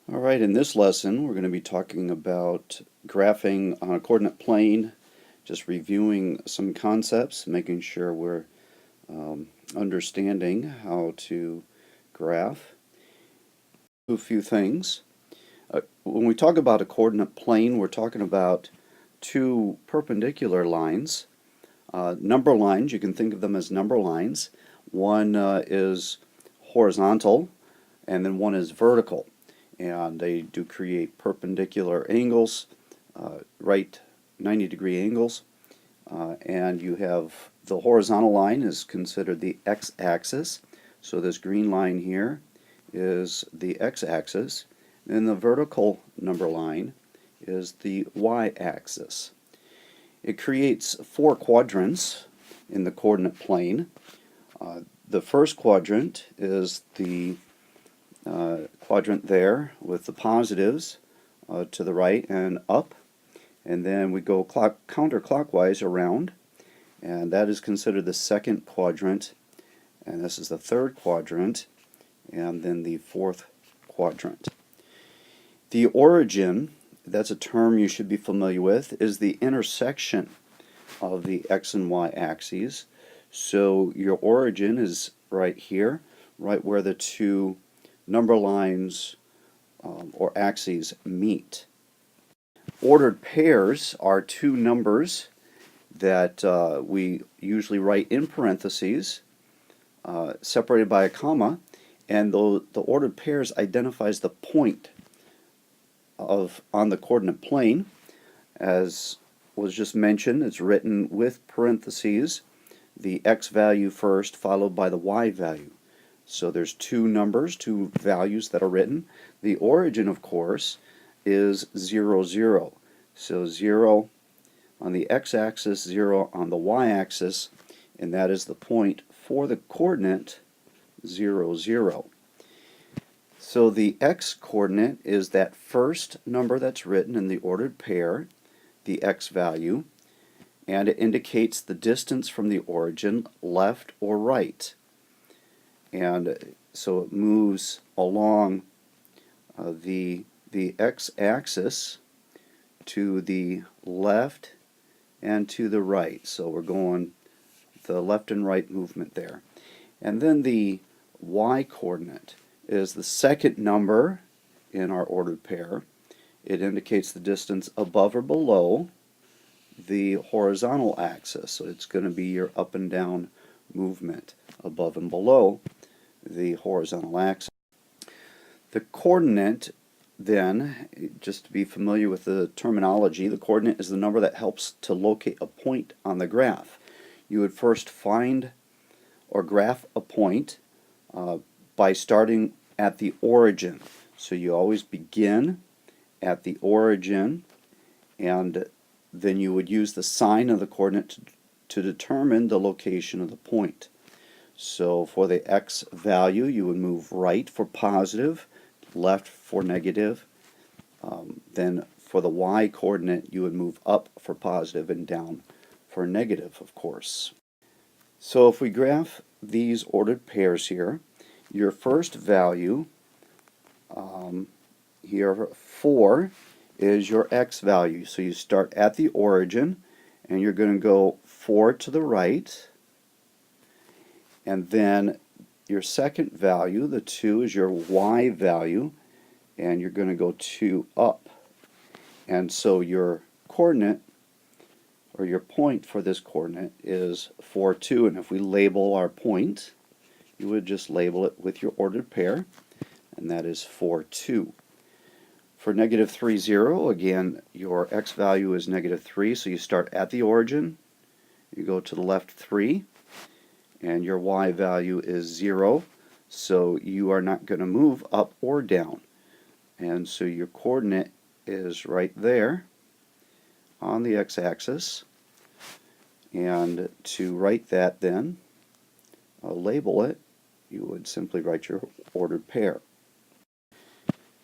All right, in this lesson, we're going to be talking about graphing on a coordinate plane, just reviewing some concepts, making sure we're understanding how to graph. A few things. When we talk about a coordinate plane, we're talking about two perpendicular lines. Number lines, you can think of them as number lines. One is horizontal, and then one is vertical. And they do create perpendicular angles, right 90-degree angles. And you have the horizontal line is considered the x-axis. So this green line here is the x-axis. And the vertical number line is the y-axis. It creates four quadrants in the coordinate plane. The first quadrant is the quadrant there with the positives to the right and up, and then we go counterclockwise around, and that is considered the second quadrant, and this is the third quadrant, and then the fourth quadrant. The origin, that's a term you should be familiar with, is the intersection of the x and y axes. So your origin is right here, right where the two number lines or axes meet. Ordered pairs are two numbers that we usually write in parentheses, separated by a comma, and the ordered pairs identifies the point on the coordinate plane. As was just mentioned, it's written with parentheses, the x value first, followed by the y value. So there's two numbers, two values that are written. The origin, of course, is 0, 0. So 0 on the x-axis, 0 on the y-axis, and that is the point for the coordinate 0, 0. So the x-coordinate is that first number that's written in the ordered pair, the x value, and it indicates the distance from the origin, left or right. And so it moves along the x-axis to the left and to the right. So we're going the left and right movement there. And then the y-coordinate is the second number in our ordered pair. It indicates the distance above or below the horizontal axis. So it's going to be your up and down movement above and below the horizontal axis. The coordinate, then, just to be familiar with the terminology, the coordinate is the number that helps to locate a point on the graph. You would first find or graph a point by starting at the origin. So you always begin at the origin, and then you would use the sign of the coordinate to determine the location of the point. So for the x value, you would move right for positive, left for negative. Then for the y coordinate, you would move up for positive and down for negative, of course. So if we graph these ordered pairs here, your first value here, 4, is your x value. So you start at the origin, and you're going to go 4 to the right, and then your second value, the 2, is your y value, and you're going to go 2 up. And so your coordinate, or your point for this coordinate, is 4, 2. And if we label our point, you would just label it with your ordered pair, and that is 4, 2. For negative 3, 0, again, your x value is negative 3, so you start at the origin, you go to the left 3, and your y value is 0, so you are not going to move up or down. And so your coordinate is right there on the x-axis. And to write that then, label it, you would simply write your ordered pair.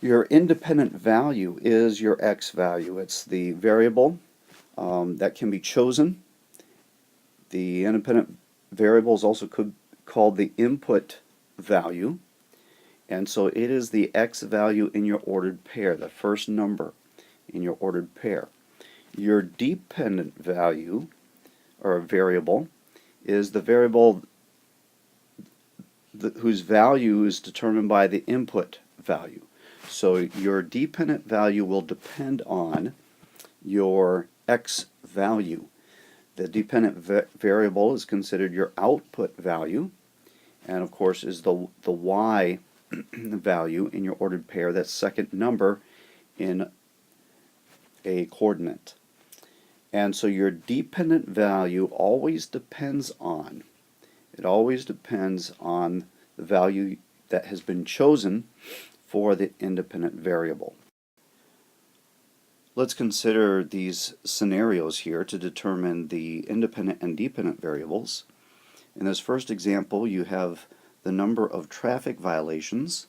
Your independent value is your x value. It's the variable that can be chosen. The independent variable is also called the input value, And so it is the x value in your ordered pair, the first number in your ordered pair. Your dependent value, or variable, is the variable whose value is determined by the input value. So your dependent value will depend on your x value. The dependent variable is considered your output value, and of course is the y value in your ordered pair, that second number in a coordinate. And so your dependent value always depends on, the value that has been chosen for the independent variable. Let's consider these scenarios here to determine the independent and dependent variables. In this first example, you have the number of traffic violations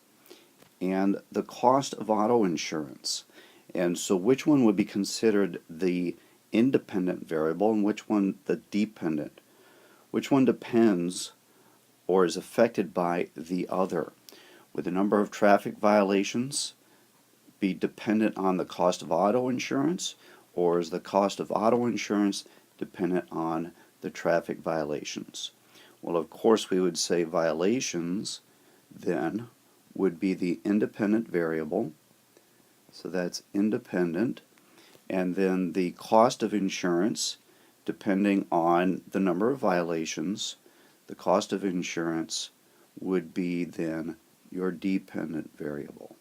and the cost of auto insurance. And so which one would be considered the independent variable and which one the dependent? Which one depends or is affected by the other? Would the number of traffic violations be dependent on the cost of auto insurance, or is the cost of auto insurance dependent on the traffic violations? Well, of course we would say violations then would be the independent variable, so that's independent, and then the cost of insurance, depending on the number of violations, the cost of insurance would be then your dependent variable.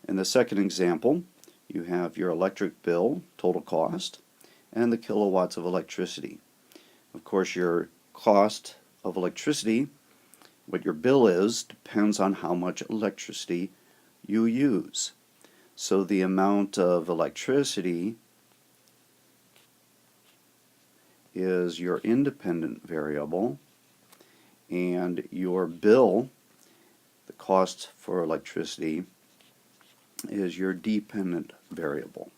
In the second example, you have your electric bill, total cost, and the kilowatts of electricity. Of course, your cost of electricity, what your bill is, depends on how much electricity you use. So the amount of electricity is your independent variable, and your bill, the cost for electricity, is your dependent variable.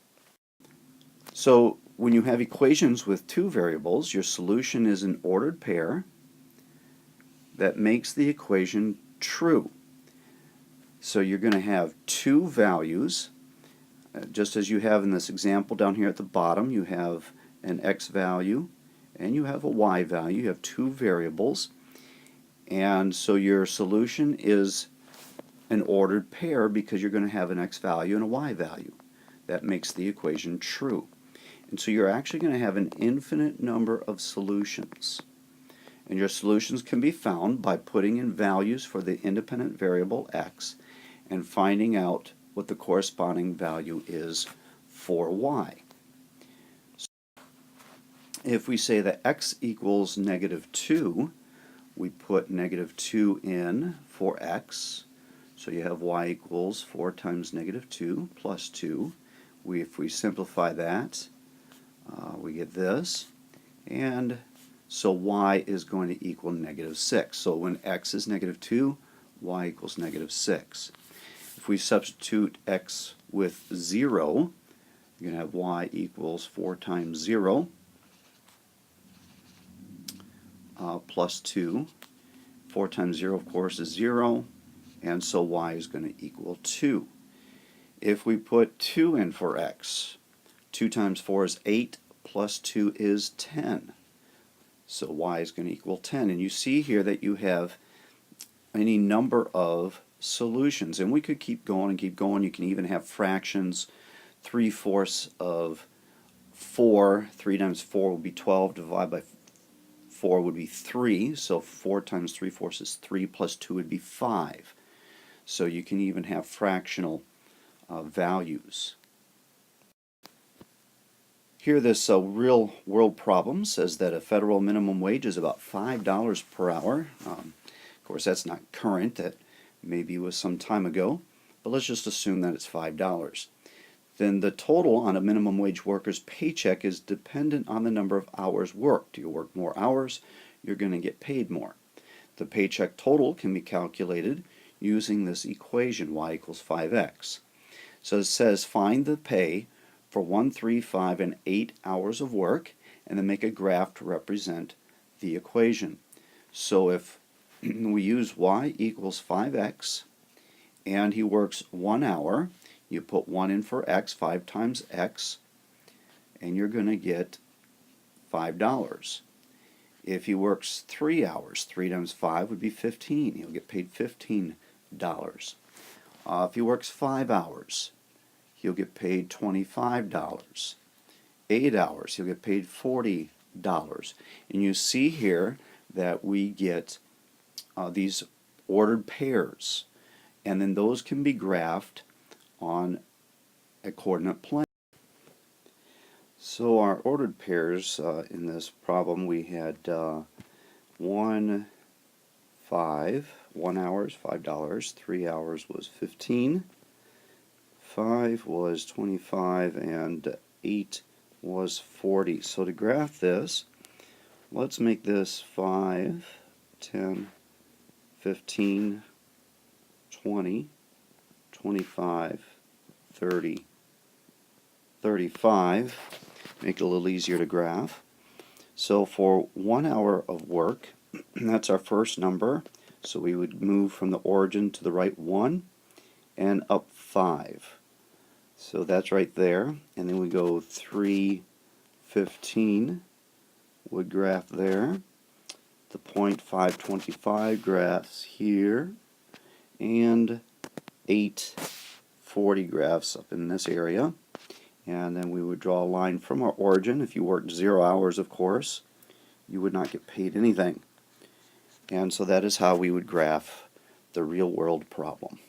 So when you have equations with two variables, your solution is an ordered pair that makes the equation true. So you're going to have two values, just as you have in this example down here at the bottom. You have an x value and you have a y value. You have two variables, and so your solution is an ordered pair because you're going to have an x value and a y value. That makes the equation true. And so you're actually going to have an infinite number of solutions. And your solutions can be found by putting in values for the independent variable x and finding out what the corresponding value is for y. So if we say that x equals -2, we put -2 in for x. So you have y equals 4 times -2 plus 2. If we simplify that, we get this. And so y is going to equal -6. So when x is -2, y equals -6. If we substitute x with 0, you're going to have y equals 4 times 0 plus 2. 4 times 0, of course, is 0, and so y is going to equal 2. If we put 2 in for x, 2 times 4 is 8, plus 2 is 10. So y is going to equal 10. And you see here that you have any number of solutions. And we could keep going and keep going. You can even have fractions. 3/4 of 4, 3 times 4 will be 12, divided by 4 would be 3. So 4 times 3/4 is 3, plus 2 would be 5. So you can even have fractional values. Here this real world problem says that a federal minimum wage is about $5 per hour. Of course, that's not current. That maybe was some time ago, but let's just assume that it's $5. Then the total on a minimum wage worker's paycheck is dependent on the number of hours worked. You work more hours, you're going to get paid more. The paycheck total can be calculated using this equation, y equals 5x. So it says find the pay for 1, 3, 5, and 8 hours of work, and then make a graph to represent the equation. So if we use y equals 5x and he works 1 hour. You put 1 in for x, 5 times x, and you're going to get $5. If he works 3 hours, 3 times 5 would be 15. He'll get paid $15. If he works 5 hours, he'll get paid $25. 8 hours, he'll get paid $40. And you see here that we get these ordered pairs, and then those can be graphed on a coordinate plane. So our ordered pairs in this problem, we had 1 hours, $5, 3 hours was 15, 5 was 25, and 8 was 40. So to graph this, let's make this 5, 10, 15, 20, 25, 30, 35. Make it a little easier to graph. So for 1 hour of work, that's our first number. So we would move from the origin to the right 1 and up 5. So that's right there. And then we go 3, 15 would graph there. The point 525 graphs here. And 840 graphs up in this area. And then we would draw a line from our origin. If you worked 0 hours, of course, you would not get paid anything. And so that is how we would graph the real world problem.